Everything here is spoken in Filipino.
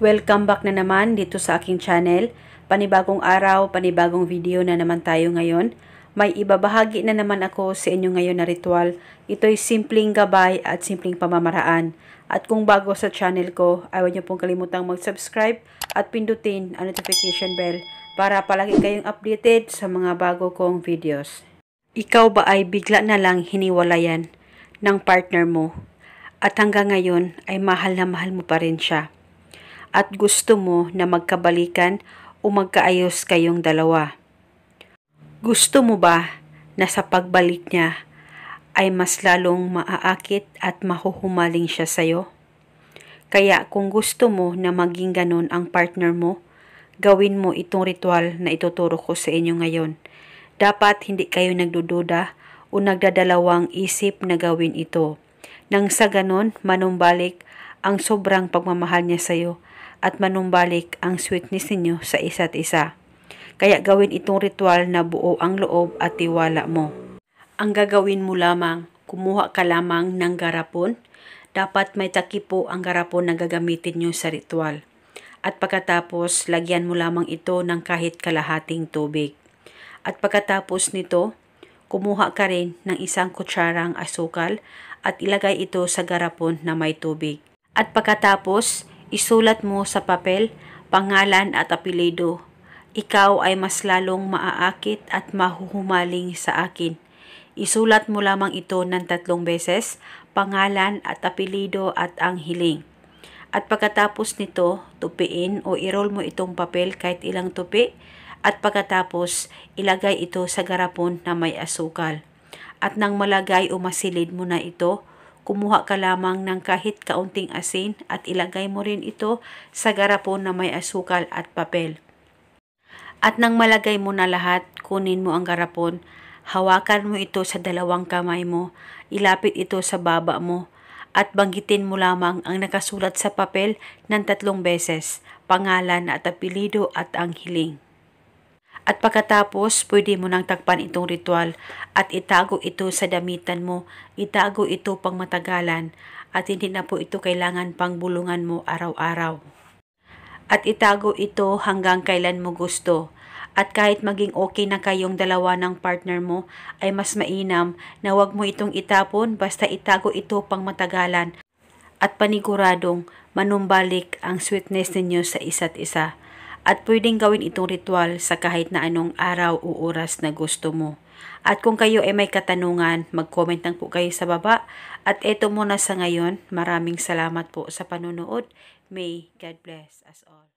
Welcome back na naman dito sa aking channel. Panibagong araw, panibagong video na naman tayo ngayon. May ibabahagi na naman ako sa inyo ngayon na ritual. Ito'y simpleng gabay at simpleng pamamaraan. At kung bago sa channel ko, ay huwag niyo pong kalimutang mag-subscribe at pindutin ang notification bell para palagi kayong updated sa mga bago kong videos. Ikaw ba ay bigla na lang hiniwalayan ng partner mo at hanggang ngayon ay mahal na mahal mo pa rin siya? At gusto mo na magkabalikan o magkaayos kayong dalawa? Gusto mo ba na sa pagbalik niya ay mas lalong maaakit at mahuhumaling siya sa'yo? Kaya kung gusto mo na maging ganun ang partner mo, gawin mo itong ritual na ituturo ko sa inyo ngayon. Dapat hindi kayo nagdududa o nagdadalawang isip na gawin ito. Nang sa ganun, manumbalik ang sobrang pagmamahal niya sa'yo at manumbalik ang sweetness ninyo sa isa't isa. Kaya gawin itong ritual na buo ang loob at tiwala mo. Ang gagawin mo lamang, kumuha ka lamang ng garapon. Dapat may takip po ang garapon na gagamitin nyo sa ritual. At pagkatapos, lagyan mo lamang ito ng kahit kalahating tubig. At pagkatapos nito, kumuha ka rin ng isang kutsarang asukal at ilagay ito sa garapon na may tubig. At pagkatapos, isulat mo sa papel, pangalan at apelyido. Ikaw ay mas lalong maaakit at mahuhumaling sa akin. Isulat mo lamang ito ng 3 beses, pangalan at apelyido at ang hiling. At pagkatapos nito, tupiin o i-roll mo itong papel kahit ilang tupi. At pagkatapos, ilagay ito sa garapon na may asukal. At nang malagay o masilid mo na ito, kumuha ka lamang ng kahit kaunting asin at ilagay mo rin ito sa garapon na may asukal at papel. At nang malagay mo na lahat, kunin mo ang garapon, hawakan mo ito sa 2 kamay mo, ilapit ito sa baba mo, at banggitin mo lamang ang nakasulat sa papel ng 3 beses, pangalan at apelyido at ang hiling. At pagkatapos, pwede mo nang takpan itong ritual at itago ito sa damitan mo. Itago ito pang matagalan at hindi na po ito kailangan pang bulungan mo araw-araw. At itago ito hanggang kailan mo gusto. At kahit maging okay na kayong dalawa ng partner mo, ay mas mainam na wag mo itong itapon, basta itago ito pang matagalan at paniguradong manumbalik ang sweetness ninyo sa isa't isa. At pwedeng gawin itong ritual sa kahit na anong araw o oras na gusto mo. At kung kayo ay may katanungan, mag-comment lang po kayo sa baba. At eto muna sa ngayon, maraming salamat po sa panonood. May God bless us all.